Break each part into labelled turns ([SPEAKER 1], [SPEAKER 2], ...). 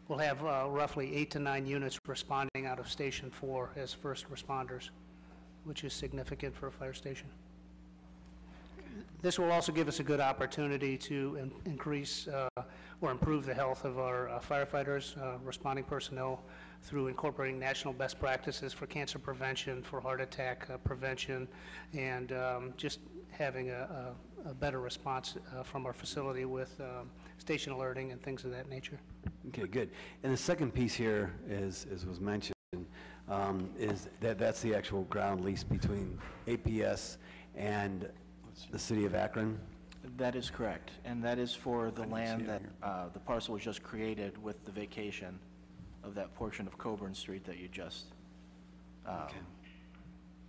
[SPEAKER 1] We'll have roughly 8 to 9 units responding out of Station 4 as first responders, which is significant for a fire station. This will also give us a good opportunity to increase or improve the health of our firefighters, responding personnel, through incorporating national best practices for cancer prevention, for heart attack prevention, and just having a better response from our facility with station alerting and things of that nature.
[SPEAKER 2] Okay, good. And the second piece here is, as was mentioned, is that's the actual ground lease between APS and the city of Akron?
[SPEAKER 3] That is correct, and that is for the land that the parcel was just created with the vacation of that portion of Coburn Street that you just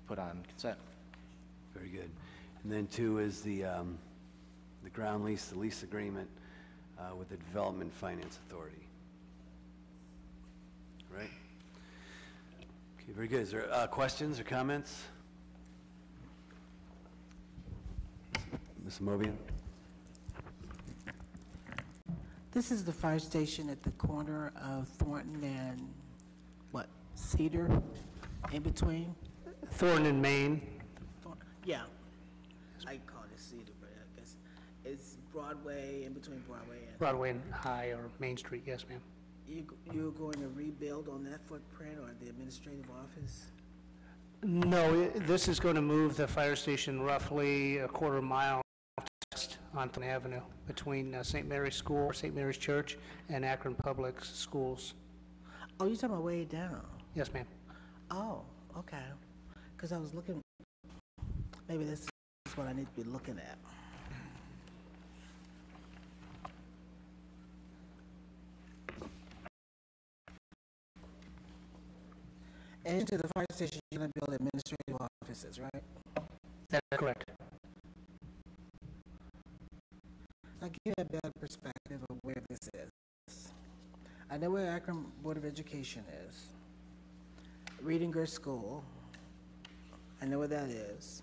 [SPEAKER 3] put on consent.
[SPEAKER 2] Very good. And then 2 is the ground lease, the lease agreement with the Development Finance Authority. Right? Okay, very good. Is there questions or comments? Ms. Mobian?
[SPEAKER 4] This is the fire station at the corner of Thornton and, Cedar, in between?
[SPEAKER 1] Thornton and Main.
[SPEAKER 4] Yeah. I call it Cedar, but I guess it's Broadway, in between
[SPEAKER 1] Broadway and High or Main Street, yes, ma'am.
[SPEAKER 4] You're going to rebuild on that footprint or the administrative office?
[SPEAKER 1] No, this is going to move the fire station roughly a quarter mile west on Thornton Avenue between St. Mary's School, St. Mary's Church, and Akron Public Schools.
[SPEAKER 4] Oh, you're talking about way down?
[SPEAKER 1] Yes, ma'am.
[SPEAKER 4] Oh, okay. Because I was looking, maybe this is what I need to be looking at. And to the fire station, you're going to build administrative offices, right?
[SPEAKER 1] That's correct.
[SPEAKER 4] I'll give you a better perspective of where this is. I know where Akron Board of Education is. Reedinger School, I know where that is.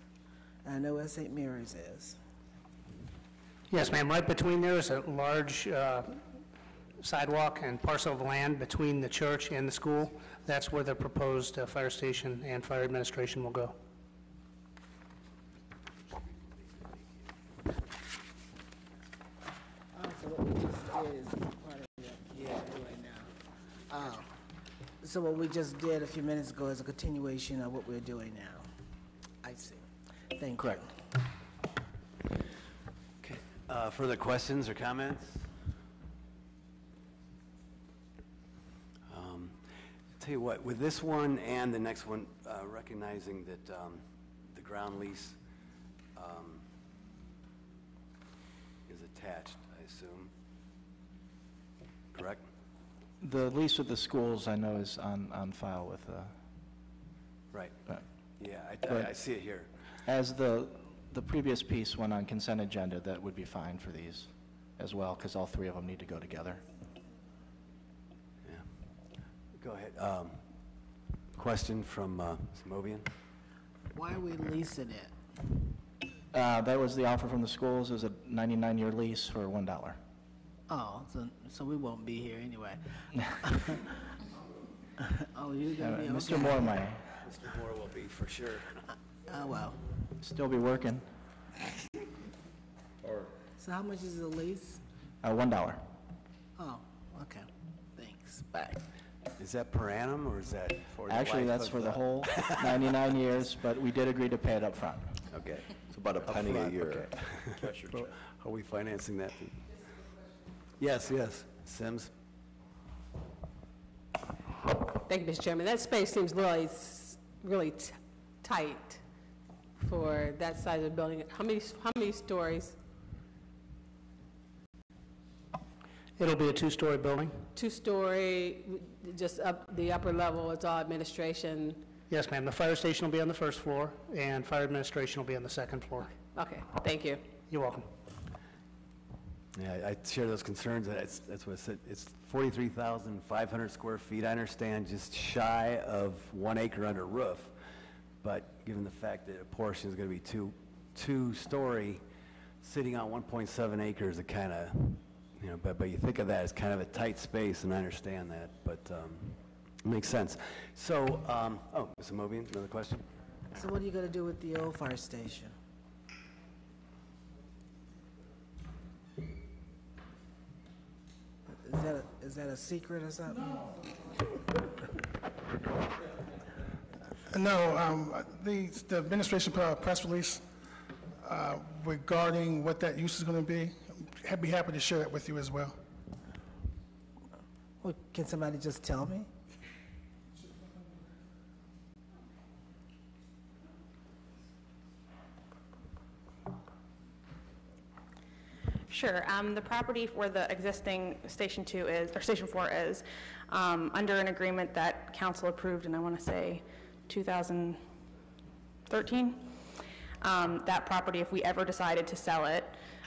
[SPEAKER 4] And I know where St. Mary's is.
[SPEAKER 1] Yes, ma'am. Right between there is a large sidewalk and parcel of land between the church and the school. That's where the proposed fire station and fire administration will go.
[SPEAKER 4] So what we just did is part of right now. So what we just did a few minutes ago is a continuation of what we're doing now. I see. Thank you.
[SPEAKER 2] Correct. Okay. Further questions or comments? Tell you what, with this one and the next one, recognizing that the ground lease is attached, I assume. Correct?
[SPEAKER 3] The lease with the schools, I know, is on file with
[SPEAKER 2] Right. Yeah, I see it here.
[SPEAKER 3] as the previous piece went on consent agenda, that would be fine for these as well, because all 3 of them need to go together.
[SPEAKER 2] Go ahead. Question from Ms. Mobian.
[SPEAKER 4] Why are we leasing it?
[SPEAKER 3] That was the offer from the schools. It was a 99-year lease for $1.
[SPEAKER 4] Oh, so we won't be here anyway. Oh, you're going to be
[SPEAKER 3] Mr. Moore might
[SPEAKER 2] Mr. Moore will be for sure.
[SPEAKER 4] Oh, well.
[SPEAKER 3] still be working.
[SPEAKER 4] So how much is the lease?
[SPEAKER 3] $1.
[SPEAKER 4] Oh, okay. Thanks. Bye.
[SPEAKER 2] Is that per annum or is that for the
[SPEAKER 3] Actually,
[SPEAKER 2] life
[SPEAKER 3] that's
[SPEAKER 2] of
[SPEAKER 3] for the whole 99 years, but we did agree to pay it up front.
[SPEAKER 2] Okay.
[SPEAKER 5] It's about a penny a
[SPEAKER 2] Upfront,
[SPEAKER 5] year.
[SPEAKER 2] okay. How are we financing that? Yes, yes. Sims?
[SPEAKER 6] Thank you, Mr. Chairman. That space seems really tight for that size of building. How many stories?
[SPEAKER 1] It'll be a 2-story building.
[SPEAKER 6] 2-story, just up the upper level. It's all administration.
[SPEAKER 1] Yes, ma'am. The fire station will be on the 1st floor, and fire administration will be on the 2nd floor.
[SPEAKER 6] Okay, thank you.
[SPEAKER 1] You're welcome.
[SPEAKER 2] Yeah, I share those concerns. That's what I said. It's 43,500 square feet. I understand just shy of 1 acre under roof, but given the fact that a portion is going to be two-story, sitting on 1.7 acres, it kind of you know, but you think of that as kind of a tight space, and I understand that, but it makes sense. So, oh, Mr. Mobian, another question?
[SPEAKER 4] So what are you gonna do with the old fire station? Is that a secret or something?
[SPEAKER 5] No, the administration put out a press release regarding what that use is going to be. I'd be happy to share that with you as well.
[SPEAKER 4] Well, can somebody just tell me?
[SPEAKER 7] Sure. The property where the existing Station 2 is, or Station 4 is, under an agreement that council approved in, I want to say, 2013. That property, if we ever decided to sell it,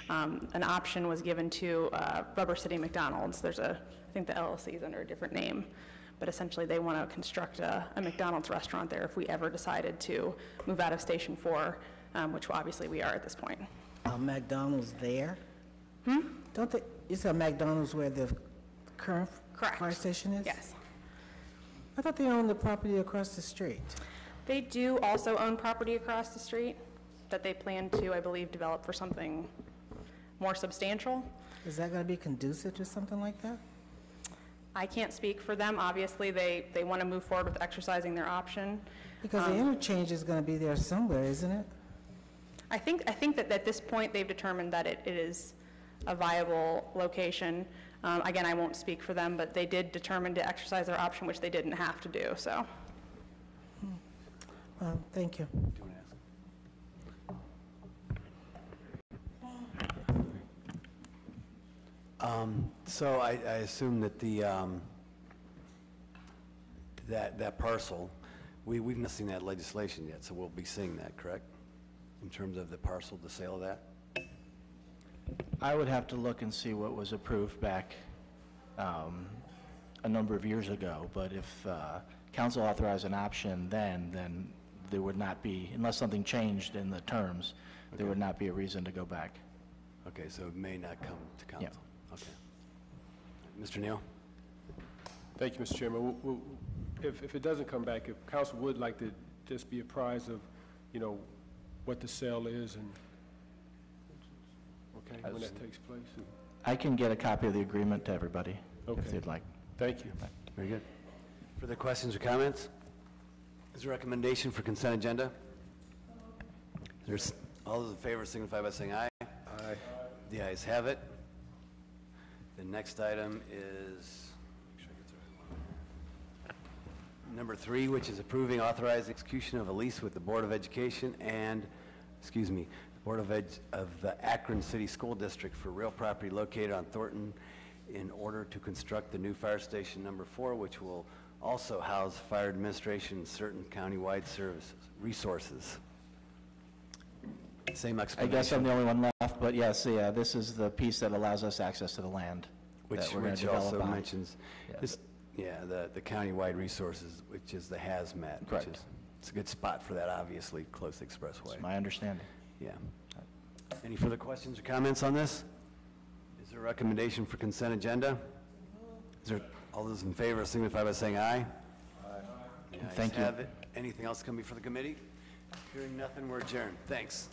[SPEAKER 7] an option was given to Rubber City McDonald's. There's I think the LLC is under a different name, but essentially they want to construct a McDonald's restaurant there if we ever decided to move out of Station 4, which obviously we are at this point.
[SPEAKER 4] McDonald's there? Don't they, you said McDonald's where the current
[SPEAKER 7] Correct.
[SPEAKER 4] fire station is?
[SPEAKER 7] Yes.
[SPEAKER 4] I thought they owned the property across the street.
[SPEAKER 7] They do also own property across the street that they plan to, I believe, develop for something more substantial.
[SPEAKER 4] Is that gonna be conducive to something like that?
[SPEAKER 7] I can't speak for them. Obviously, they want to move forward with exercising their option.
[SPEAKER 4] Because the interchange is gonna be there somewhere, isn't it?
[SPEAKER 7] I think that at this point, they've determined that it is a viable location. Again, I won't speak for them, but they did determine to exercise their option, which they didn't have to do, so.
[SPEAKER 4] Thank you.
[SPEAKER 2] So I assume that the, that parcel, we've not seen that legislation yet, so we'll be seeing that, correct? In terms of the parcel, the sale of that?
[SPEAKER 3] I would have to look and see what was approved back a number of years ago, but if council authorized an option then there would not be, unless something changed in the terms, there would not be a reason to go back.
[SPEAKER 2] Okay, so it may not come to council? Okay. Mr. Neal?
[SPEAKER 8] Thank you, Mr. Chairman. If it doesn't come back, if council would like to just be apprised of, you know, what the sale is and, okay, when that takes place.
[SPEAKER 3] I can get a copy of the agreement to everybody, if
[SPEAKER 8] Okay.
[SPEAKER 3] they'd like.
[SPEAKER 8] Thank you.
[SPEAKER 2] Very good. Further questions or comments? Is there a recommendation for consent agenda? All those in favor signify by saying aye.
[SPEAKER 8] Aye.
[SPEAKER 2] The ayes have it. The next item is number 3, which is approving authorized execution of a lease with the Board of Education and, the Board of the Akron City School District for real property located on Thornton in order to construct the new fire station number 4, which will also house fire administration and certain county-wide services, resources. Same
[SPEAKER 3] I
[SPEAKER 2] explanation.
[SPEAKER 3] guess I'm the only one left, but yes, yeah, this is the piece that allows us access to the land
[SPEAKER 2] Which
[SPEAKER 3] that we're going to develop
[SPEAKER 2] also
[SPEAKER 3] on.
[SPEAKER 2] mentions, the county-wide resources, which is the hazmat.
[SPEAKER 3] Correct.
[SPEAKER 2] Which is, it's a good spot for that, obviously, close to the expressway.
[SPEAKER 3] That's my understanding.
[SPEAKER 2] Yeah. Any further questions or comments on this? Is there a recommendation for consent agenda? Is there, all those in favor signify by saying aye. Aye.
[SPEAKER 3] Thank you.
[SPEAKER 2] Have it. Anything else come before the committee? Hearing nothing, we're adjourned. Thanks.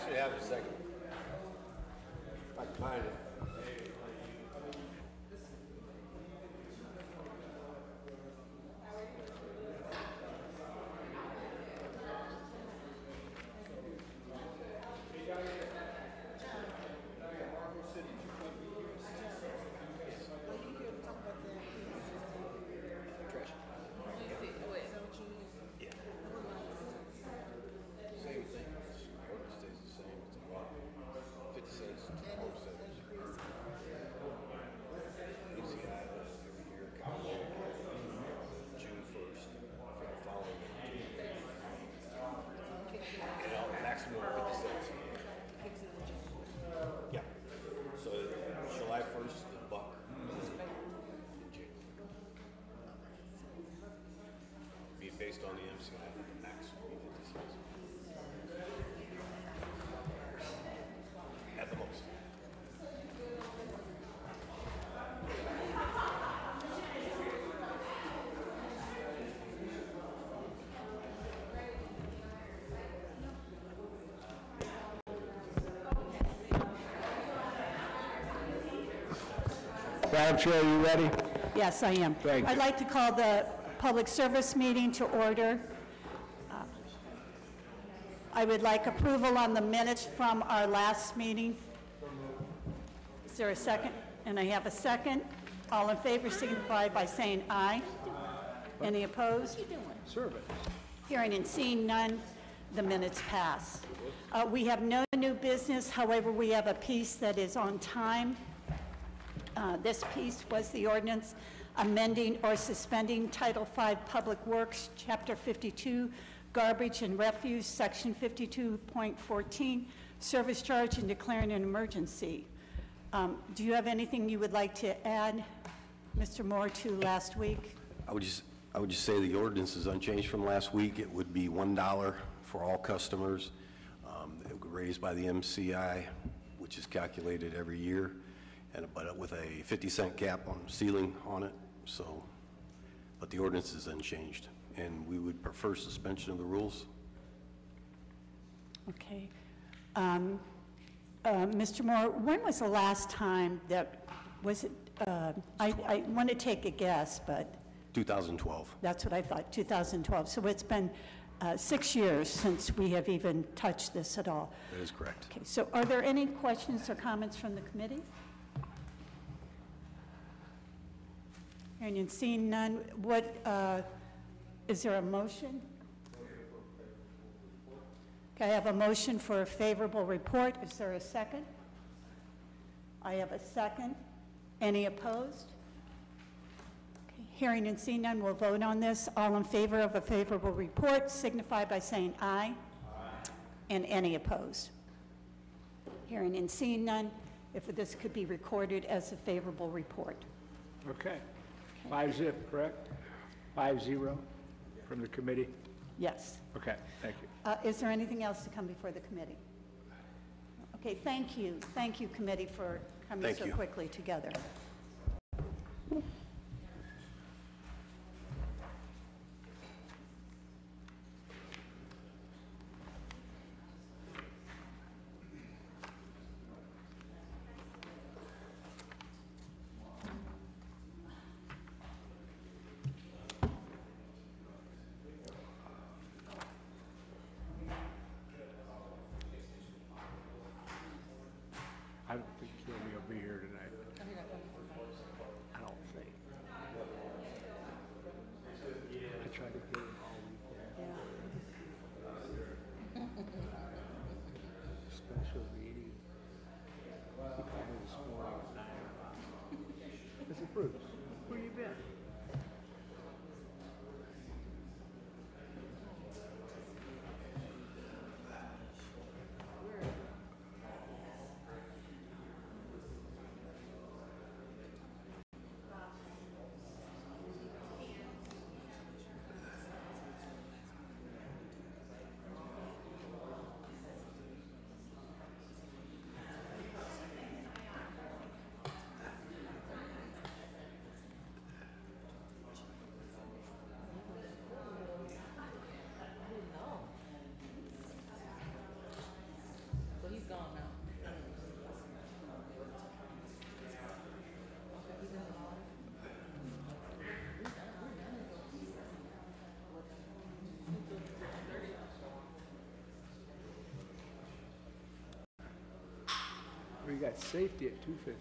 [SPEAKER 9] should have a second. If I can find it. Same thing. Ordinance stays the same. It's a lot. 50 cents to 4 cents. Easy every year, June 1st for the following year. And maximum 50 cents. Yeah. So July 1st, the buck in June. Be based on the MCI, the max will be 50 cents. At the most.
[SPEAKER 8] Madam Chair, are you ready?
[SPEAKER 10] Yes, I am.
[SPEAKER 8] Thank you.
[SPEAKER 10] I'd like to call the public service meeting to order. I would like approval on the minutes from our last meeting. Is there a second? And I have a second. All in favor signify by saying aye. Any opposed?
[SPEAKER 8] Service.
[SPEAKER 10] Hearing and seeing none, the minutes pass. We have no new business, however, we have a piece that is on time. This piece was the ordinance amending or suspending Title V Public Works, Chapter 52, Garbage and Refuse, Section 52.14, Service Charge, and declaring an emergency. Do you have anything you would like to add, Mr. Moore, to last week?
[SPEAKER 9] I would just say the ordinance is unchanged from last week. It would be $1 for all customers. It would be raised by the MCI, which is calculated every year, but with a 50-cent cap on ceiling on it. So, but the ordinance is unchanged, and we would prefer suspension of the rules.
[SPEAKER 10] Okay. Mr. Moore, when was the last time that, was it, I want to take a guess, but
[SPEAKER 9] 2012.
[SPEAKER 10] that's what I thought, 2012. So it's been 6 years since we have even touched this at all.
[SPEAKER 9] That is correct.
[SPEAKER 10] Okay, so are there any questions or comments from the committee? Hearing and seeing none, is there a motion? Okay, I have a motion for a favorable report. Is there a second? I have a second. Any opposed? Okay, hearing and seeing none, we'll vote on this. All in favor of a favorable report signify by saying aye. Aye. And any opposed? Hearing and seeing none, if this could be recorded as a favorable report.
[SPEAKER 11] Okay. 5-0, correct? 5-0 from the committee?
[SPEAKER 10] Yes.
[SPEAKER 11] Okay, thank you.
[SPEAKER 10] Is there anything else to come before the committee? Okay, thank you. Thank you, committee, for coming so quickly together.
[SPEAKER 11] I don't think Jeremy will be here tonight. you got safety at 2:15.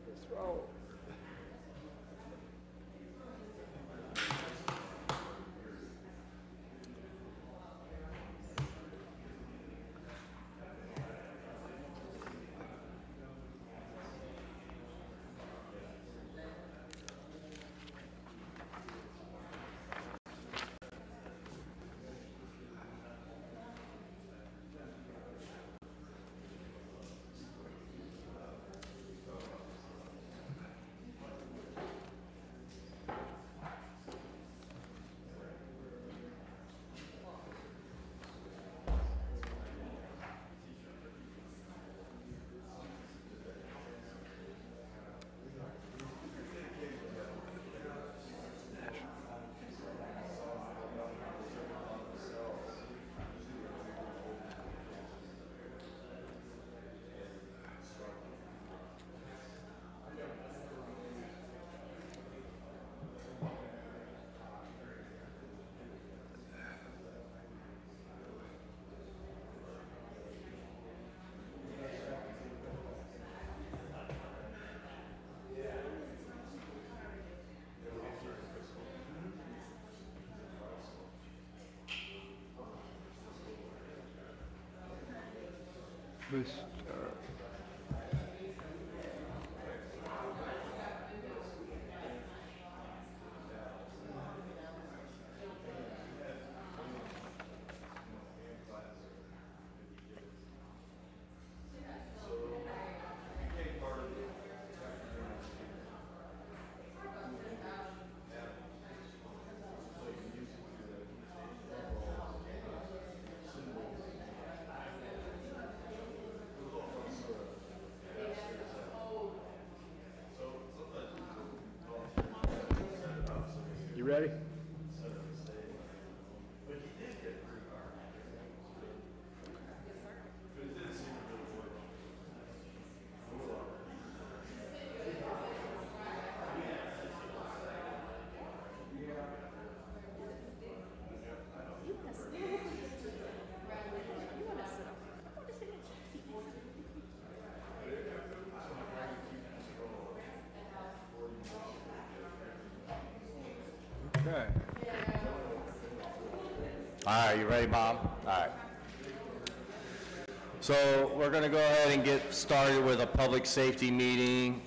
[SPEAKER 11] Let's roll. You ready? Okay.
[SPEAKER 12] All right, you ready, Bob? All right. So we're going to go ahead and get started with a public safety meeting.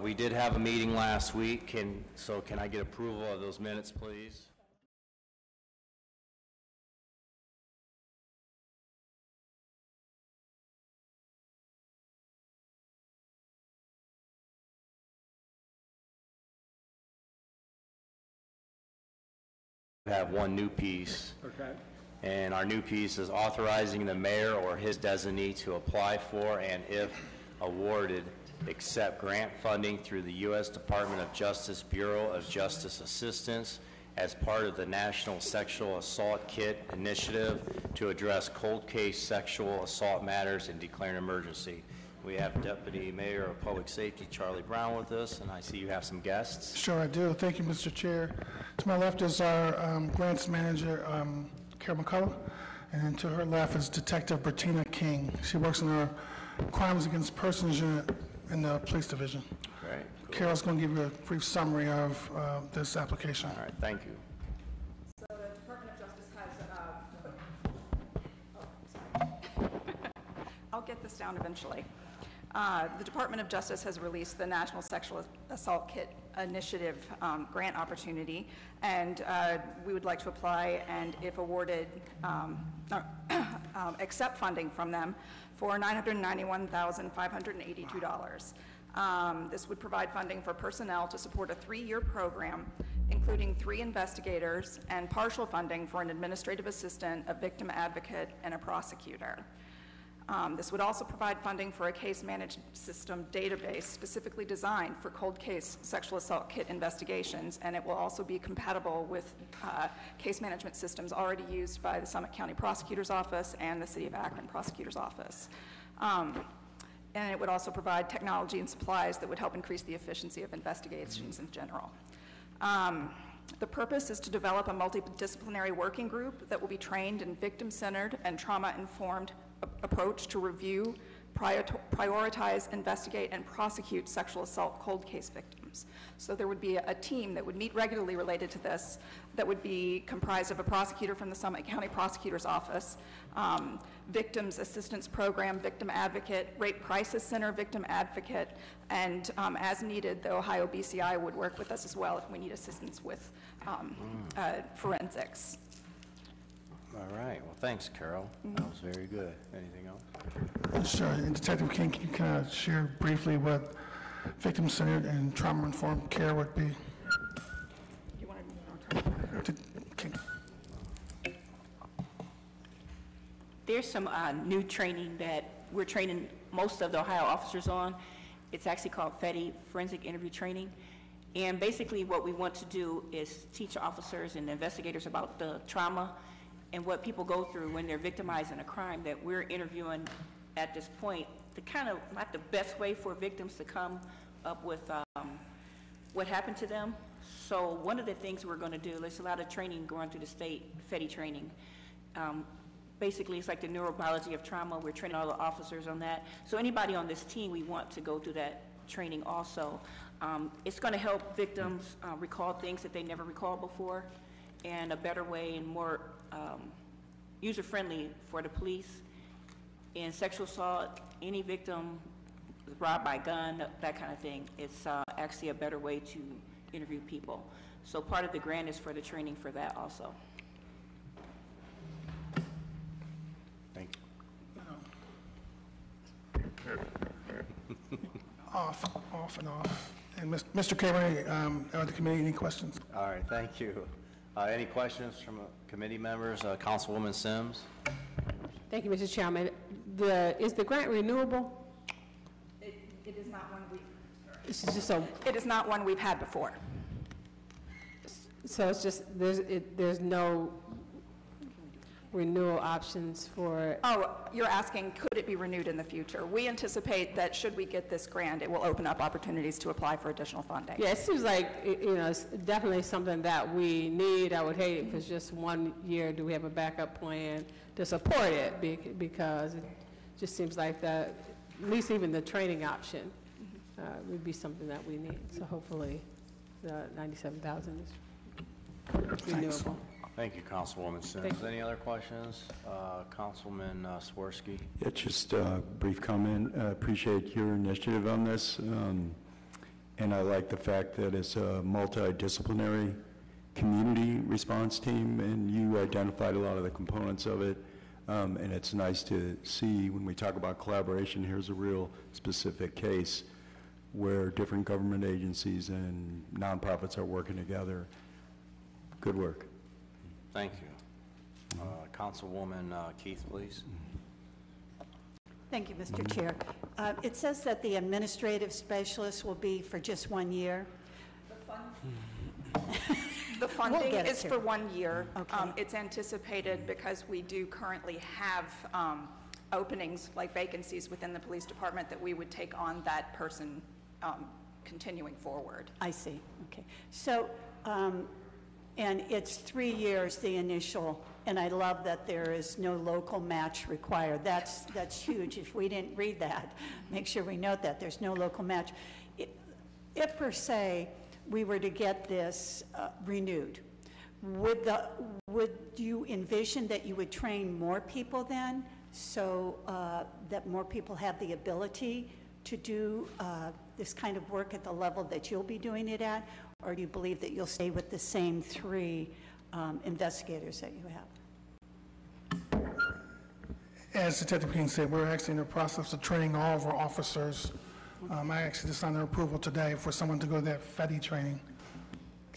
[SPEAKER 12] We did have a meeting last week, so can I get approval of those minutes, please? have one new piece.
[SPEAKER 11] Okay.
[SPEAKER 12] And our new piece is authorizing the mayor or his designee to apply for and, if awarded, accept grant funding through the U.S. Department of Justice Bureau of Justice Assistance as part of the National Sexual Assault Kit Initiative to address cold case sexual assault matters and declare an emergency. We have Deputy Mayor of Public Safety Charlie Brown with us, and I see you have some guests.
[SPEAKER 5] Sure I do. Thank you, Mr. Chair. To my left is our grants manager, Carol McCullough, and to her left is Detective Bertina King. She works in our Crimes Against Persons unit in the Police Division.
[SPEAKER 12] Great. Cool.
[SPEAKER 5] Carol's going to give you a brief summary of this application.
[SPEAKER 12] All right, thank you.
[SPEAKER 13] So the Department of Justice has, I'll get this down eventually. The Department of Justice has released the National Sexual Assault Kit Initiative grant opportunity, and we would like to apply and, if awarded, accept funding from them for $991,582. This would provide funding for personnel to support a 3-year program, including 3 investigators, and partial funding for an administrative assistant, a victim advocate, and a prosecutor. This would also provide funding for a case management system database specifically designed for cold case sexual assault kit investigations, and it will also be compatible with case management systems already used by the Summit County Prosecutor's Office and the City of Akron Prosecutor's Office. And it would also provide technology and supplies that would help increase the efficiency of investigations in general. The purpose is to develop a multidisciplinary working group that will be trained in victim-centered and trauma-informed approach to review, prioritize, investigate, and prosecute sexual assault cold case victims. So there would be a team that would meet regularly related to this that would be comprised of a prosecutor from the Summit County Prosecutor's Office, Victims Assistance Program, Victim Advocate, Rape Crisis Center, Victim Advocate, and as needed, the Ohio BCI would work with us as well if we need assistance with forensics.
[SPEAKER 12] All right, well, thanks, Carol. That was very good. Anything else?
[SPEAKER 5] Sure. And Detective King, can you kind of share briefly what victim-centered and trauma-informed care would be?
[SPEAKER 13] You want to
[SPEAKER 5] King.
[SPEAKER 14] There's some new training that we're training most of the Ohio officers on. It's actually called FETI, Forensic Interview Training. And basically what we want to do is teach officers and investigators about the trauma and what people go through when they're victimized in a crime that we're interviewing at this point. The kind of, not the best way for victims to come up with what happened to them. So one of the things we're going to do, there's a lot of training going through the state, FETI training. Basically, it's like the neurobiology of trauma. We're training all the officers on that. So anybody on this team, we want to go through that training also. It's going to help victims recall things that they never recalled before, and a better way and more user-friendly for the police. In sexual assault, any victim robbed by gun, that kind of thing, it's actually a better way to interview people. So part of the grant is for the training for that also.
[SPEAKER 12] Thank
[SPEAKER 5] you. Off and off. And Mr. Cameron, are the committee any questions?
[SPEAKER 12] All right, thank you. Any questions from committee members? Councilwoman Sims?
[SPEAKER 6] Thank you, Mr. Chairman. Is the grant renewable?
[SPEAKER 13] It is not one we.
[SPEAKER 6] This is just a.
[SPEAKER 13] It is not one we've had before.
[SPEAKER 6] So it's just there's no renewal options for.
[SPEAKER 13] Oh, you're asking, could it be renewed in the future? We anticipate that should we get this grant, it will open up opportunities to apply for additional funding.
[SPEAKER 6] Yeah, it seems like, it's definitely something that we need. I would hate if it's just 1 year. Do we have a backup plan to support it? Because it just seems like that, at least even the training option would be something that we need. So hopefully the 97,000 is renewable.
[SPEAKER 12] Thank you, Councilwoman Sims. Any other questions? Councilman Swirsky?
[SPEAKER 15] Yeah, just a brief comment. I appreciate your initiative on this, and I like the fact that it's a multidisciplinary community response team, and you identified a lot of the components of it, and it's nice to see when we talk about collaboration, here's a real specific case where different government agencies and nonprofits are working together. Good work.
[SPEAKER 12] Thank you. Councilwoman Keith, please.
[SPEAKER 10] Thank you, Mr. Chair. It says that the administrative specialist will be for just 1 year.
[SPEAKER 13] The funding
[SPEAKER 10] get it,
[SPEAKER 13] is
[SPEAKER 10] too.
[SPEAKER 13] for 1 year.
[SPEAKER 10] Okay.
[SPEAKER 13] It's anticipated because we do currently have openings, like vacancies within the police department, that we would take on that person continuing forward.
[SPEAKER 10] I see, okay. So, and it's 3 years, the initial, and I love that there is no local match required. That's huge. If we didn't read that, make sure we note that. There's no local match. If per se, we were to get this renewed, would you envision that you would train more people then, so that more people have the ability to do this kind of work at the level that you'll be doing it at? Or do you believe that you'll stay with the same 3 investigators that you have?
[SPEAKER 5] As Detective King said, we're actually in the process of training all of our officers. I actually just signed an approval today for someone to go to that FETI training.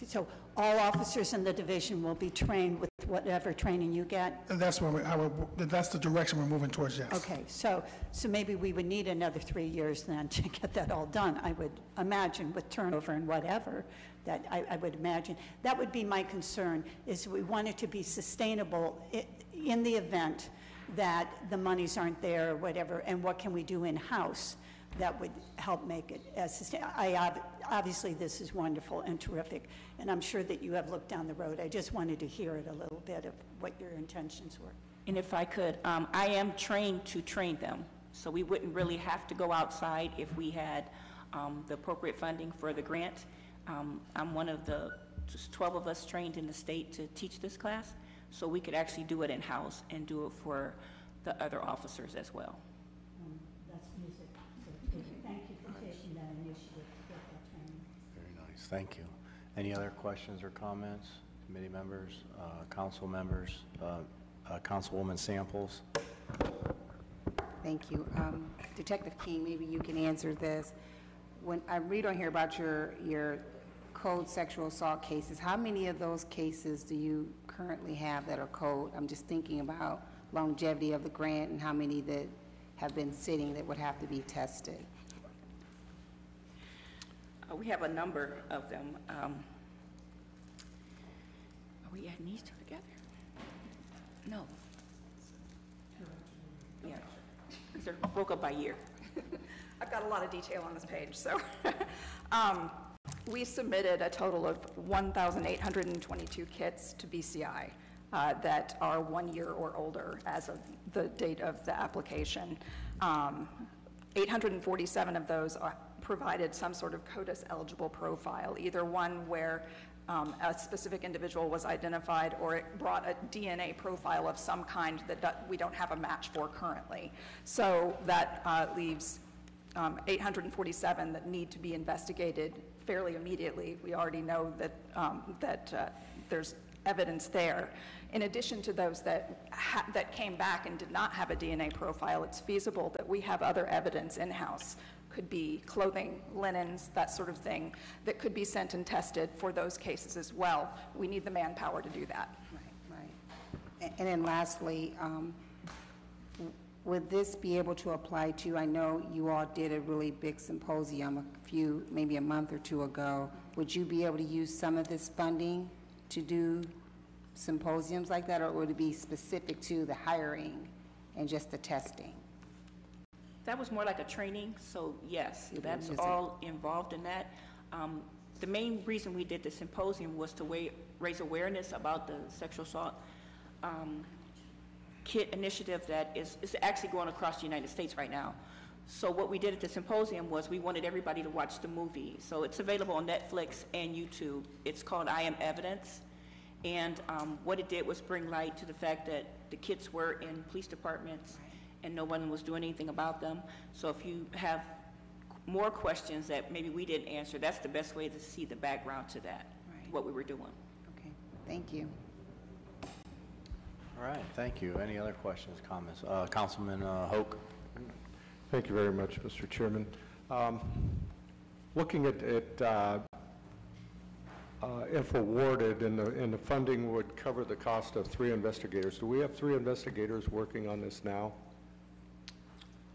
[SPEAKER 10] So all officers in the division will be trained with whatever training you get?
[SPEAKER 5] And that's where that's the direction we're moving towards, yes.
[SPEAKER 10] Okay, so maybe we would need another 3 years then to get that all done, I would imagine, with turnover and whatever, that I would imagine. That would be my concern, is we want it to be sustainable in the event that the monies aren't there or whatever, and what can we do in-house that would help make it as sustainable. Obviously, this is wonderful and terrific, and I'm sure that you have looked down the road. I just wanted to hear it a little bit of what your intentions were.
[SPEAKER 14] And if I could, I am trained to train them, so we wouldn't really have to go outside if we had the appropriate funding for the grant. I'm one of just 12 of us trained in the state to teach this class, so we could actually do it in-house and do it for the other officers as well.
[SPEAKER 10] That's music. So thank you for taking that initiative to get that training.
[SPEAKER 12] Very nice, thank you. Any other questions or comments? Committee members, council members, Councilwoman Samples?
[SPEAKER 16] Thank you. Detective King, maybe you can answer this. When I read on here about your code sexual assault cases, how many of those cases do you currently have that are code? I'm just thinking about longevity of the grant and how many that have been sitting that would have to be tested.
[SPEAKER 14] We have a number of them. Are we adding these two together? No. Yeah, because they're broke up by year.
[SPEAKER 13] I've got a lot of detail on this page, so. We submitted a total of 1,822 kits to BCI that are 1 year or older as of the date of the application. 847 of those provided some sort of CODIS eligible profile, either one where a specific individual was identified, or it brought a DNA profile of some kind that we don't have a match for currently. So that leaves 847 that need to be investigated fairly immediately. We already know that there's evidence there. In addition to those that came back and did not have a DNA profile, it's feasible that we have other evidence in-house. Could be clothing, linens, that sort of thing, that could be sent and tested for those cases as well. We need the manpower to do that.
[SPEAKER 16] Right. And then lastly, would this be able to apply to, I know you all did a really big symposium maybe a month or two ago. Would you be able to use some of this funding to do symposiums like that, or would it be specific to the hiring and just the testing?
[SPEAKER 14] That was more like a training, so yes, that's all involved in that. The main reason we did the symposium was to raise awareness about the sexual assault kit initiative that is actually going across the United States right now. So what we did at the symposium was we wanted everybody to watch the movie. So it's available on Netflix and YouTube. It's called I Am Evidence. And what it did was bring light to the fact that the kids were in police departments and no one was doing anything about them. So if you have more questions that maybe we didn't answer, that's the best way to see the background to that, what we were doing.
[SPEAKER 16] Okay, thank you.
[SPEAKER 12] All right, thank you. Any other questions, comments? Councilman Hoke.
[SPEAKER 11] Thank you very much, Mr. Chairman. Looking at If awarded, and the funding would cover the cost of 3 investigators. Do we have 3 investigators working on this now?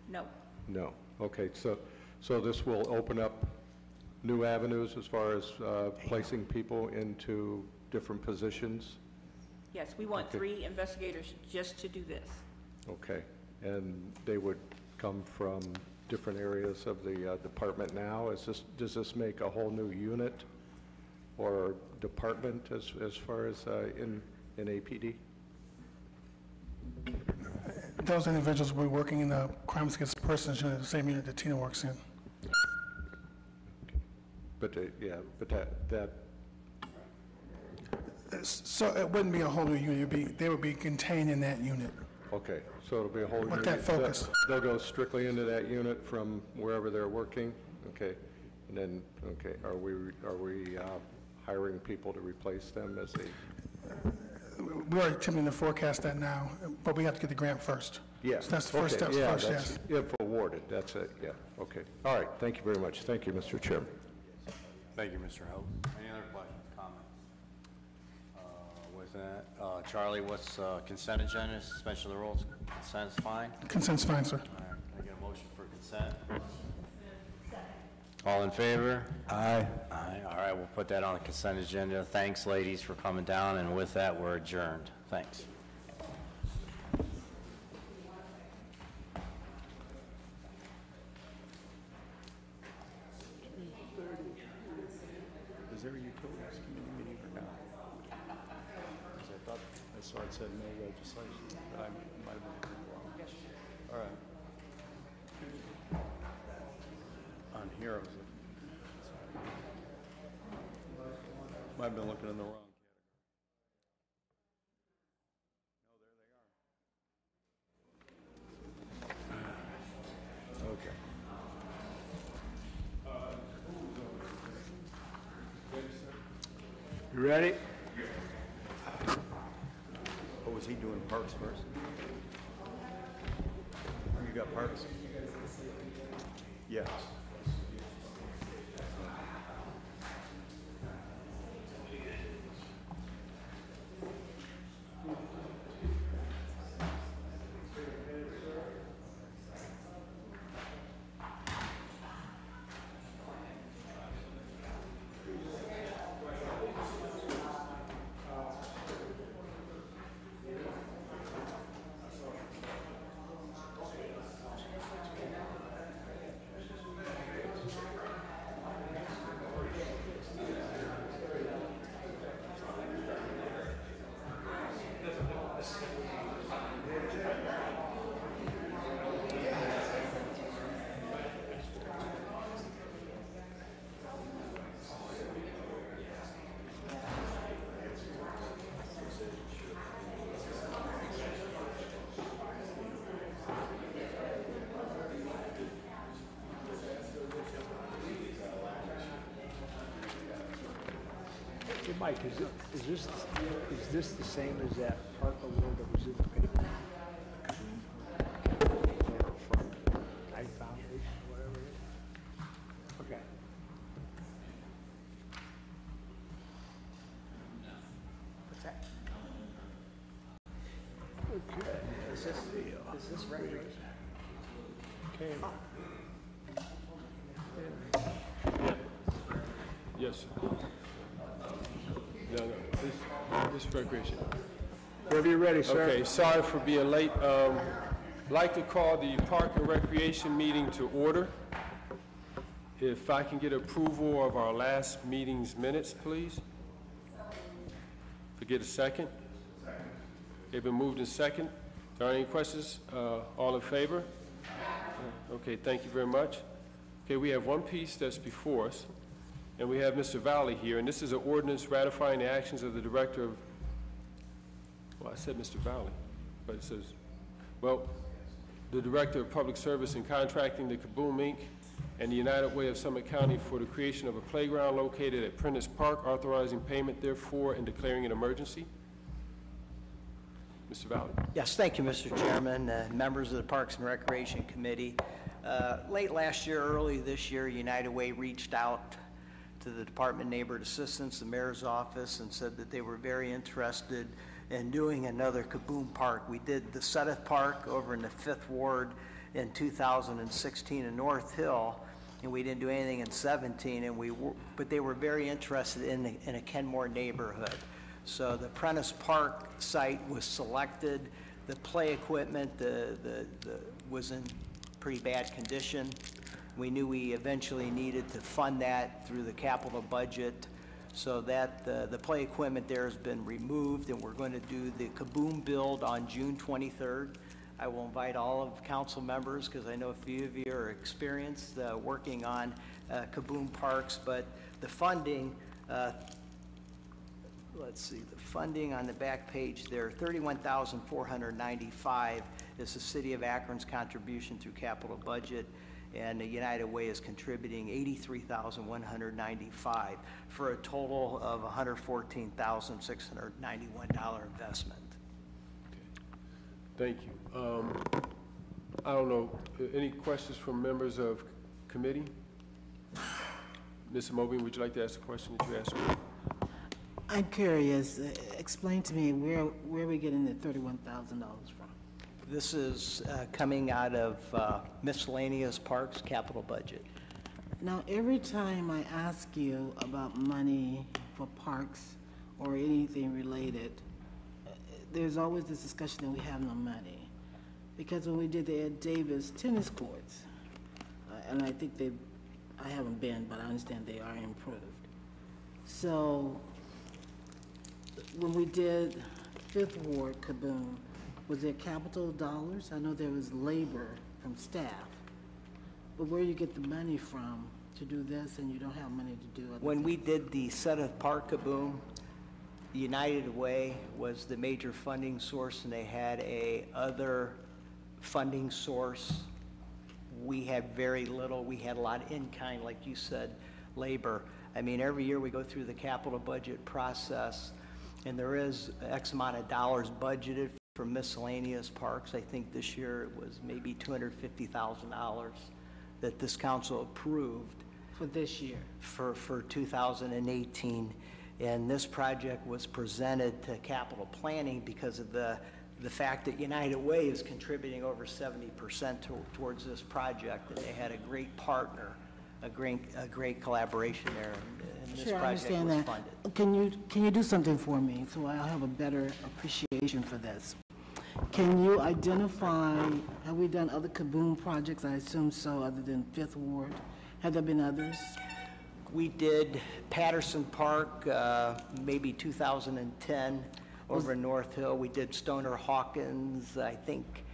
[SPEAKER 14] No.
[SPEAKER 11] No. Okay, so this will open up new avenues as far as placing people into different positions?
[SPEAKER 14] Yes, we want 3 investigators just to do this.
[SPEAKER 11] Okay, and they would come from different areas of the department now? Does this make a whole new unit or department as far as in APD?
[SPEAKER 5] Those individuals will be working in the Crimes Against Persons unit, the same unit that Tina works in.
[SPEAKER 11] But that.
[SPEAKER 5] So it wouldn't be a whole new unit. They would be contained in that unit.
[SPEAKER 11] Okay, so it'll be a whole unit.
[SPEAKER 5] With that focus.
[SPEAKER 11] They'll go strictly into that unit from wherever they're working? Okay, and then, okay, are we hiring people to replace them as
[SPEAKER 5] We're attempting to forecast that now, but we have to get the grant first.
[SPEAKER 11] Yeah.
[SPEAKER 5] So that's the first step first, yes.
[SPEAKER 11] If awarded, that's it, yeah, okay. All right, thank you very much. Thank you, Mr. Chairman.
[SPEAKER 12] Thank you, Mr. Hope. Any other questions, comments? With that, Charlie, what's consent agenda? Suspension of the rules. Consent's fine?
[SPEAKER 5] Consent's fine, sir.
[SPEAKER 12] All right, can I get a motion for consent? All in favor?
[SPEAKER 11] Aye.
[SPEAKER 12] Aye. All right, we'll put that on the consent agenda. Thanks, ladies, for coming down, and with that, we're adjourned. Thanks.
[SPEAKER 11] Is there a utilities committee meeting or not? Because I thought I saw it said no legislation, but I might have been wrong. All right. On here, might have been looking in the wrong category. Okay.
[SPEAKER 2] You ready?
[SPEAKER 11] Oh, was he doing parks first? You got parks? Yes.
[SPEAKER 17] Hey, Mike, is this the same as that park award that was in the paper? From Knight Foundation, whatever it is? Okay.
[SPEAKER 4] What's that?
[SPEAKER 17] Okay.
[SPEAKER 4] Is this recreation?
[SPEAKER 17] Okay.
[SPEAKER 8] Yes. No, this is recreation.
[SPEAKER 17] Whenever you're ready, sir.
[SPEAKER 8] Okay, sorry for being late. Like to call the Park and Recreation meeting to order. If I can get approval of our last meeting's minutes, please. Forget a second. They've been moved in second. Are there any questions? All in favor? Okay, thank you very much. Okay, we have one piece that's before us, and we have Mr. Valley here, and this is an ordinance ratifying the actions of the Director of, well, I said Mr. Valley, but it says, well, the Director of Public Service and Contracting, the Kaboom Inc., and the United Way of Summit County for the creation of a playground located at Prentice Park, authorizing payment therefore and declaring an emergency. Mr. Valley.
[SPEAKER 18] Yes, thank you, Mr. Chairman, members of the Parks and Recreation Committee. Late last year, early this year, United Way reached out to to the Department of Neighborhood Assistance, the mayor's office, and said that they were very interested in doing another Kaboom Park. We did the Seth Park over in the 5th Ward in 2016 in North Hill, and we didn't do anything in 17, but they were very interested in a Kenmore neighborhood. So the Prentice Park site was selected. The play equipment was in pretty bad condition. We knew we eventually needed to fund that through the capital budget, so that the play equipment there has been removed, and we're going to do the Kaboom build on June 23rd. I will invite all of council members, because I know a few of you are experienced working on Kaboom parks, but the funding, let's see, the funding on the back page there, $31,495 is the City of Akron's contribution through capital budget, and the United Way is contributing $83,195 for a total of $114,691 investment.
[SPEAKER 8] Thank you. I don't know, any questions from members of committee? Mr. Mobley, would you like to ask a question that you asked me?
[SPEAKER 4] I'm curious, explain to me where are we getting the $31,000 from?
[SPEAKER 18] This is coming out of miscellaneous parks capital budget.
[SPEAKER 4] Now, every time I ask you about money for parks or anything related, there's always this discussion that we have no money. Because when we did the Ed Davis tennis courts, and I think I haven't been, but I understand they are improved. So when we did 5th Ward Kaboom, was there capital dollars? I know there was labor from staff, but where do you get the money from to do this and you don't have money to do other
[SPEAKER 18] When
[SPEAKER 4] things?
[SPEAKER 18] we did the Seth Park Kaboom, United Way was the major funding source, and they had a other funding source. We had very little. We had a lot of in-kind, like you said, labor. I mean, every year we go through the capital budget process, and there is X amount of dollars budgeted for miscellaneous parks. I think this year it was maybe $250,000 that this council approved.
[SPEAKER 4] For this year?
[SPEAKER 18] For 2018. And this project was presented to capital planning because of the fact that United Way is contributing over 70% towards this project, and they had a great partner, a great collaboration there, and this
[SPEAKER 4] Sure,
[SPEAKER 18] project
[SPEAKER 4] I understand
[SPEAKER 18] was
[SPEAKER 4] that.
[SPEAKER 18] funded.
[SPEAKER 4] Can you do something for me so I'll have a better appreciation for this? Can you identify, have we done other Kaboom projects? I assume so, other than 5th Ward. Have there been others?
[SPEAKER 18] We did Patterson Park, maybe 2010, over in North Hill. We did Stoner Hawkins, I think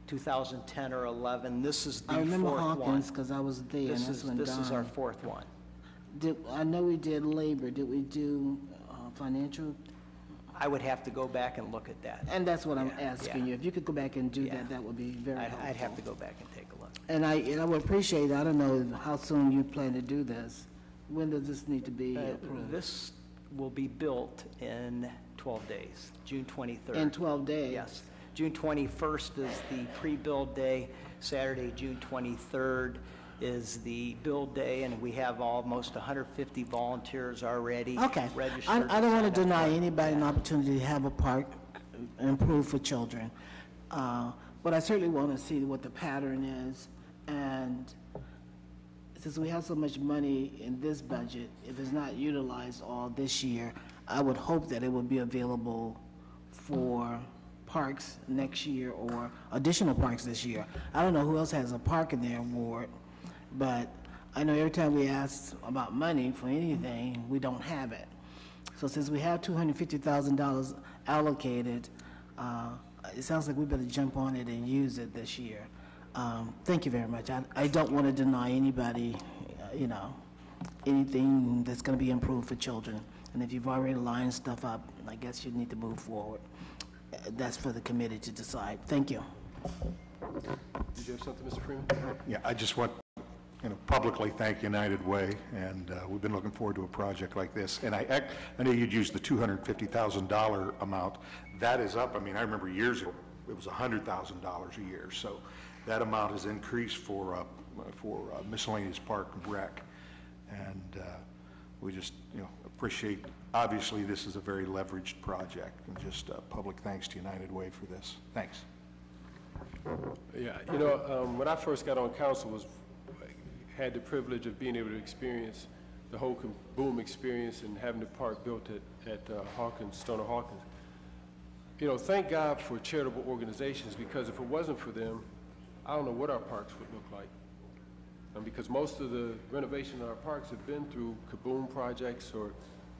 [SPEAKER 18] 2010 or 11. This is the fourth one.
[SPEAKER 4] I remember Hawkins because I was there, and that's when
[SPEAKER 18] This is our
[SPEAKER 4] Don.
[SPEAKER 18] fourth one.
[SPEAKER 4] I know we did labor. Did we do financial?
[SPEAKER 18] I would have to go back and look at that.
[SPEAKER 4] And that's what I'm asking you. If you could go back and do that, that would be very helpful.
[SPEAKER 18] I'd have to go back and take a look.
[SPEAKER 4] And I would appreciate, I don't know how soon you plan to do this. When does this need to be approved?
[SPEAKER 18] This will be built in 12 days, June 23rd.
[SPEAKER 4] In 12 days?
[SPEAKER 18] Yes. June 21st is the pre-build day. Saturday, June 23rd is the build day, and we have almost 150 volunteers already registered.
[SPEAKER 4] I don't want to deny anybody an opportunity to have a park improved for children. But I certainly want to see what the pattern is. And since we have so much money in this budget, if it's not utilized all this year, I would hope that it would be available for parks next year or additional parks this year. I don't know who else has a park in their ward, but I know every time we ask about money for anything, we don't have it. So since we have $250,000 allocated, it sounds like we better jump on it and use it this year. Thank you very much. I don't want to deny anybody, anything that's going to be improved for children. And if you've already lined stuff up, I guess you need to move forward. That's for the committee to decide. Thank you.
[SPEAKER 8] Did you have something, Mr. Freeman?
[SPEAKER 19] Yeah, I just want publicly thank United Way, and we've been looking forward to a project like this. And I know you'd used the $250,000 amount. That is up. I mean, I remember years ago it was $100,000 a year. So that amount has increased for miscellaneous park and rec, and we just, appreciate, obviously, this is a very leveraged project, and just public thanks to United Way for this. Thanks.
[SPEAKER 8] Yeah, when I first got on council, had the privilege of being able to experience the whole boom experience and having the park built at Hawkins, Stoner Hawkins. Thank God for charitable organizations, because if it wasn't for them, I don't know what our parks would look like. Because most of the renovation of our parks have been through kaboom projects or,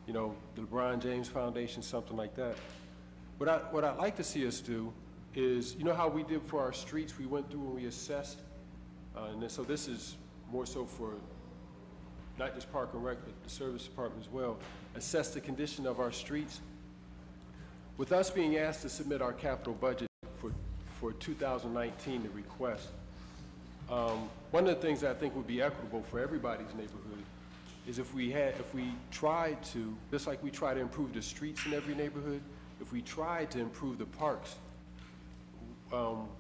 [SPEAKER 8] the LeBron James Foundation, something like that. What I'd like to see us do is, how we did for our streets, we went through and we assessed, and so this is more so for not just Park and Rec, but the service department as well, assess the condition of our streets. With us being asked to submit our capital budget for 2019, the request, one of the things I think would be equitable for everybody's neighborhood is if we tried to, just like we try to improve the streets in every neighborhood, if we tried to improve the parks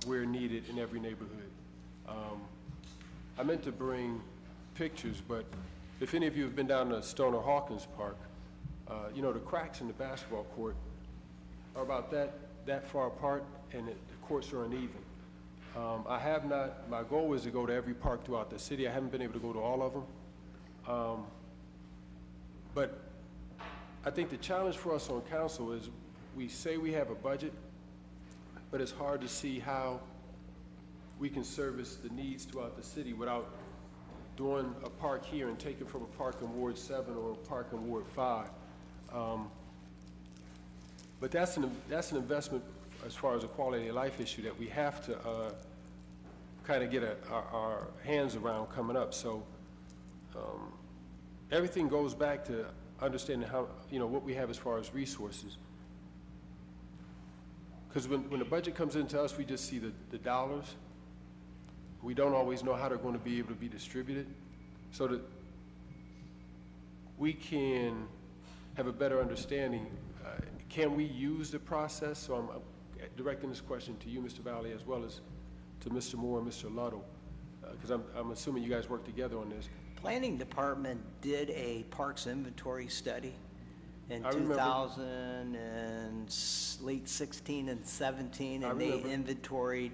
[SPEAKER 8] where needed in every neighborhood. I meant to bring pictures, but if any of you have been down to Stoner Hawkins Park, the cracks in the basketball court are about that far apart, and the courts are uneven. My goal is to go to every park throughout the city. I haven't been able to go to all of them. But I think the challenge for us on council is we say we have a budget, but it's hard to see how we can service the needs throughout the city without doing a park here and taking from a park in Ward 7 or a park in Ward 5. But that's an investment as far as a quality of life issue that we have to kind of get our hands around coming up. So everything goes back to understanding how, what we have as far as resources. Because when the budget comes into us, we just see the dollars. We don't always know how they're going to be able to be distributed, so that we can have a better understanding. Can we use the process? So I'm directing this question to you, Mr. Valley, as well as to Mr. Moore and Mr. Ludlow, because I'm assuming you guys work together on this.
[SPEAKER 18] Planning Department did a parks inventory study in 2000 and late 16 and 17, and they inventoried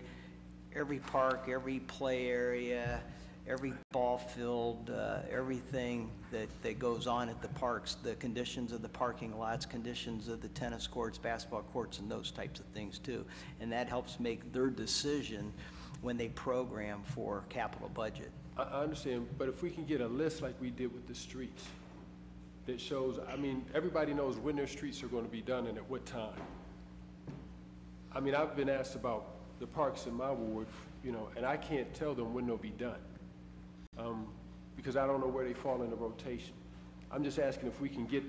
[SPEAKER 18] every park, every play area, every ball field, everything that goes on at the parks, the conditions of the parking lots, conditions of the tennis courts, basketball courts, and those types of things too. And that helps make their decision when they program for capital budget.
[SPEAKER 8] I understand, but if we can get a list like we did with the streets that shows, everybody knows when their streets are going to be done and at what time. I've been asked about the parks in my ward, and I can't tell them when they'll be done because I don't know where they fall in the rotation. I'm just asking if we can get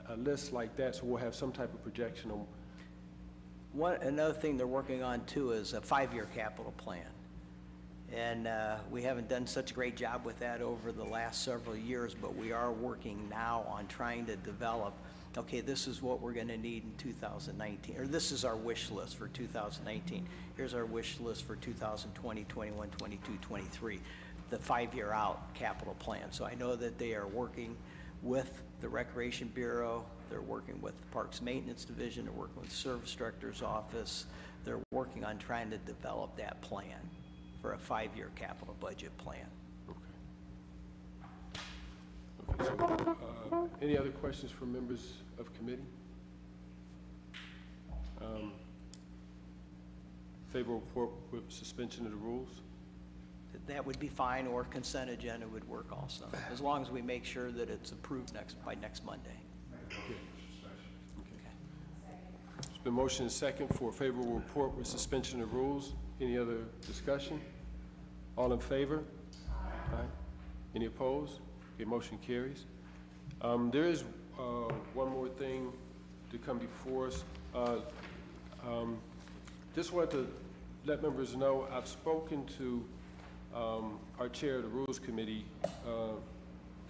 [SPEAKER 8] a list like that, so we'll have some type of projection on.
[SPEAKER 18] Another thing they're working on too is a 5-year capital plan. And we haven't done such a great job with that over the last several years, but we are working now on trying to develop, okay, this is what we're going to need in 2019, or this is our wish list for 2019. Here's our wish list for 2020, 21, 22, 23, the 5-year out capital plan. So I know that they are working with the Recreation Bureau, they're working with the Parks Maintenance Division, they're working with the Service Director's Office, they're working on trying to develop that plan for a 5-year capital budget plan.
[SPEAKER 8] Okay, so any other questions from members of committee? Favorable report with suspension of the rules?
[SPEAKER 18] That would be fine, or consent agenda would work also, as long as we make sure that it's approved by next Monday.
[SPEAKER 8] Okay. There's been motion and second for a favorable report with suspension of rules. Any other discussion? All in favor? Aye. Any opposed? Okay, motion carries. There is one more thing to come before us. Just wanted to let members know I've spoken to our chair of the Rules Committee,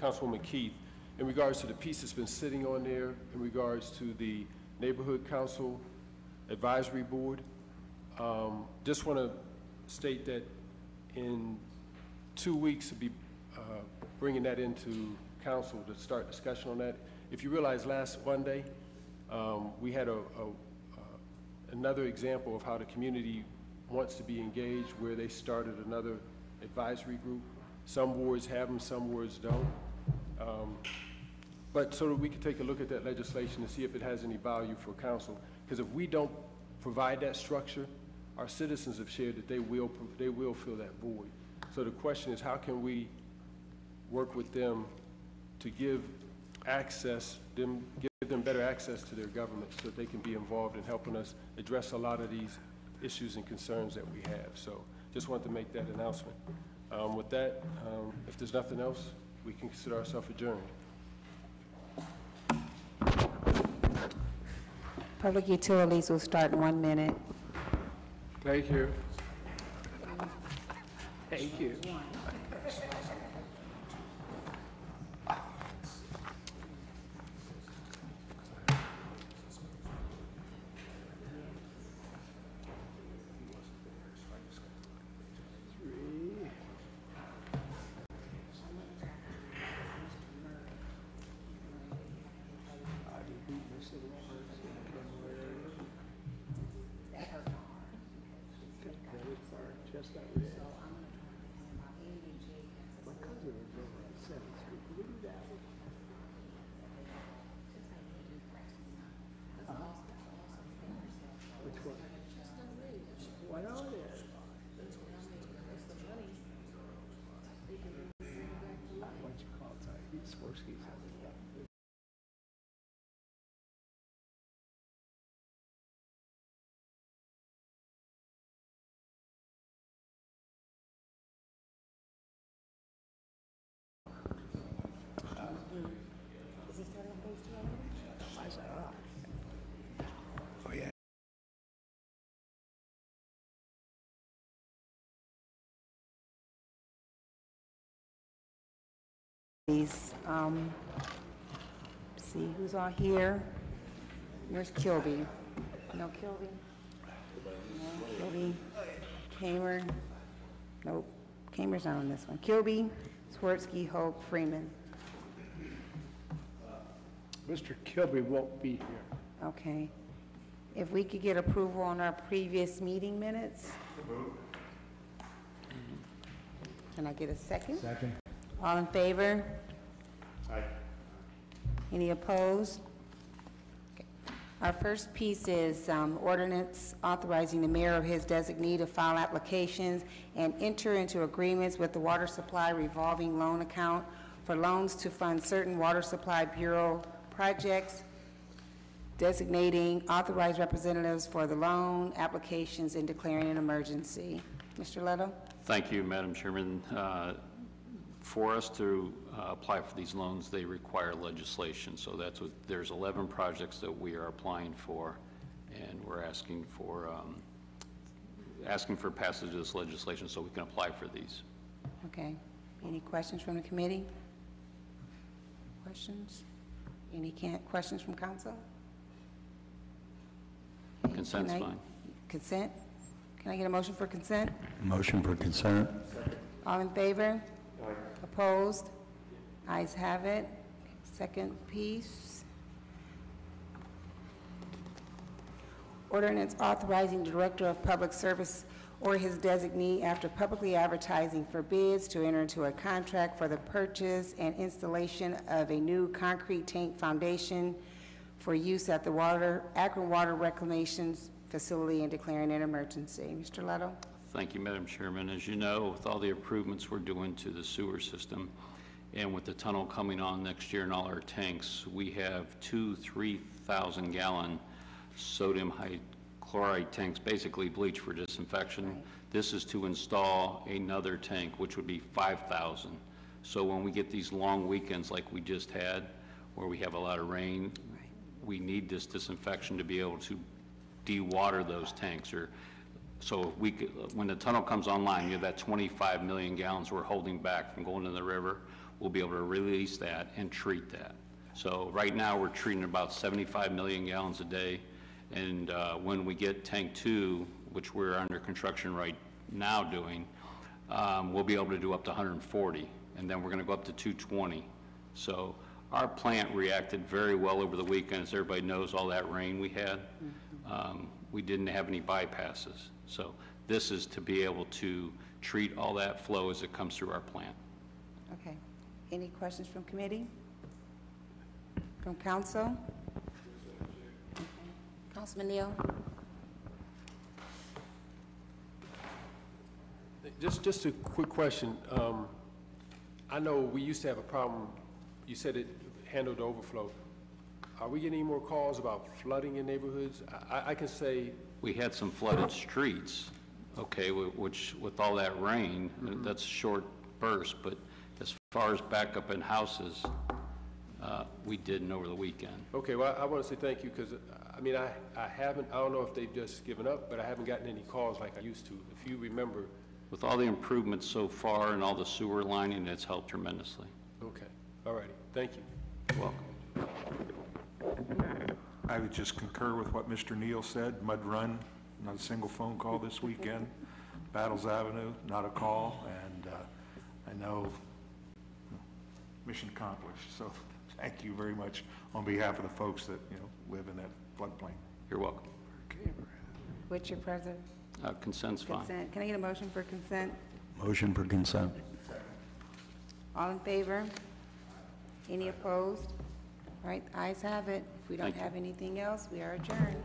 [SPEAKER 8] Councilwoman Keith, in regards to the piece that's been sitting on there in regards to the Neighborhood Council Advisory Board. Just want to state that in 2 weeks, we'll be bringing that into council to start discussion on that. If you realize last Monday, we had another example of how the community wants to be engaged, where they started another advisory group. Some wards have them, some wards don't. But so that we can take a look at that legislation and see if it has any value for council. Because if we don't provide that structure, our citizens have shared that they will fill that void. So the question is, how can we work with them to give them better access to their government so that they can be involved in helping us address a lot of these issues and concerns that we have. So just wanted to make that announcement. With that, if there's nothing else, we can consider ourselves adjourned.
[SPEAKER 16] Public utilities will start in 1 minute.
[SPEAKER 8] Thank you. Thank you.
[SPEAKER 16] Please, see who's all here. Where's Kilby? No Kilby? No Kilby. Kamer? Nope. Kamer's not on this one. Kilby, Swertsky, Hope, Freeman.
[SPEAKER 17] Mr. Kilby won't be here.
[SPEAKER 16] Okay. If we could get approval on our previous meeting minutes? Can I get a second?
[SPEAKER 15] Second.
[SPEAKER 16] All in favor?
[SPEAKER 19] Aye.
[SPEAKER 16] Any opposed? Okay. Our first piece is ordinance authorizing the mayor or his designee to file applications and enter into agreements with the Water Supply Revolving Loan Account for loans to fund certain Water Supply Bureau projects, designating authorized representatives for the loan applications and declaring an emergency. Mr. Leto?
[SPEAKER 20] Thank you, Madam Chairman. For us to apply for these loans, they require legislation. So that's what, there's 11 projects that we are applying for, and we're asking for passage of this legislation so we can apply for these.
[SPEAKER 16] Okay. Any questions from the committee? Questions? Any questions from council? Okay,
[SPEAKER 20] Consent's fine.
[SPEAKER 16] Consent? Can I get a motion for consent?
[SPEAKER 15] Motion for consent.
[SPEAKER 16] All in favor? Aye. Opposed? Ayes have it. Second piece. Ordinance authorizing the Director of Public Service or his designee, after publicly advertising for bids, to enter into a contract for the purchase and installation of a new concrete tank foundation for use at the Akron Water Reclamation Facility and declaring an emergency. Mr. Leto?
[SPEAKER 20] Thank you, Madam Chairman. As you know, with all the improvements we're doing to the sewer system, and with the tunnel coming on next year and all our tanks, we have 2 3,000-gallon sodium hydrochloride tanks, basically bleach for disinfection. Right. This is to install another tank, which would be 5,000. So when we get these long weekends like we just had, where we have a lot of rain, right, we need this disinfection to be able to de-water those tanks. So we could, when the tunnel comes online, you have that 25 million gallons we're holding back from going to the river. We'll be able to release that and treat that. So right now we're treating about 75 million gallons a day, and when we get tank 2, which we're under construction right now doing, we'll be able to do up to 140, and then we're going to go up to 220. So our plant reacted very well over the weekend. As everybody knows, all that rain we had, we didn't have any bypasses. So this is to be able to treat all that flow as it comes through our plant.
[SPEAKER 16] Okay. Any questions from committee? From council? Okay. Councilman Neal?
[SPEAKER 8] Just a quick question. I know we used to have a problem, you said it handled the overflow. Are we getting any more calls about flooding in neighborhoods? I can say...
[SPEAKER 20] We had some flooded streets, okay, which with all that rain, that's a short burst, but as far as backup in houses, we didn't over the weekend.
[SPEAKER 8] Okay, well, I want to say thank you, because, I mean, I don't know if they've just given up, but I haven't gotten any calls like I used to. If you remember...
[SPEAKER 20] With all the improvements so far and all the sewer lining, it's helped tremendously.
[SPEAKER 8] Okay, all righty, thank you.
[SPEAKER 20] You're welcome.
[SPEAKER 19] I would just concur with what Mr. Neal said. Mud Run, not a single phone call this weekend. Battles Avenue, not a call, and I know mission accomplished. So thank you very much on behalf of the folks that live in that floodplain.
[SPEAKER 20] You're welcome.
[SPEAKER 16] What's your pleasure?
[SPEAKER 20] Consent's fine.
[SPEAKER 16] Consent. Can I get a motion for consent?
[SPEAKER 15] Motion for consent.
[SPEAKER 16] All in favor? Any opposed? All right, the ayes have it. If we don't have anything else, we are adjourned.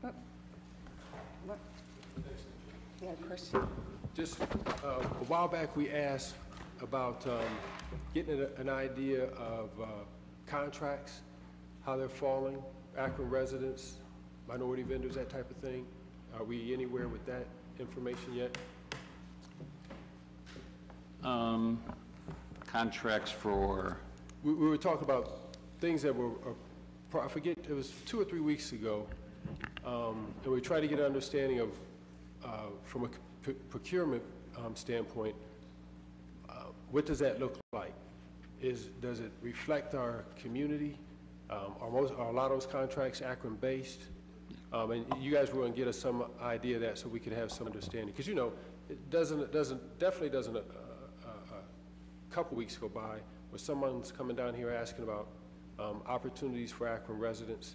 [SPEAKER 16] What? You had a question?
[SPEAKER 8] Just a while back, we asked about getting an idea of contracts, how they're falling, Akron residents, minority vendors, that type of thing. Are we anywhere with that information yet?
[SPEAKER 20] Contracts for?
[SPEAKER 8] We were talking about things that were, I forget, it was 2 or 3 weeks ago, and we tried to get an understanding of, from a procurement standpoint, what does that look like? Does it reflect our community? Are a lot of those contracts Akron-based? And you guys were going to get us some idea of that so we could have some understanding. Because, it definitely doesn't a couple weeks go by where someone's coming down here asking about opportunities for Akron residents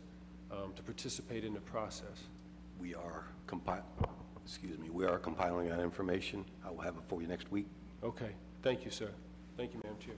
[SPEAKER 8] to participate in the process.
[SPEAKER 9] We are compiling that information. I will have it for you next week.
[SPEAKER 8] Okay. Thank you, sir. Thank you, Madam Chair.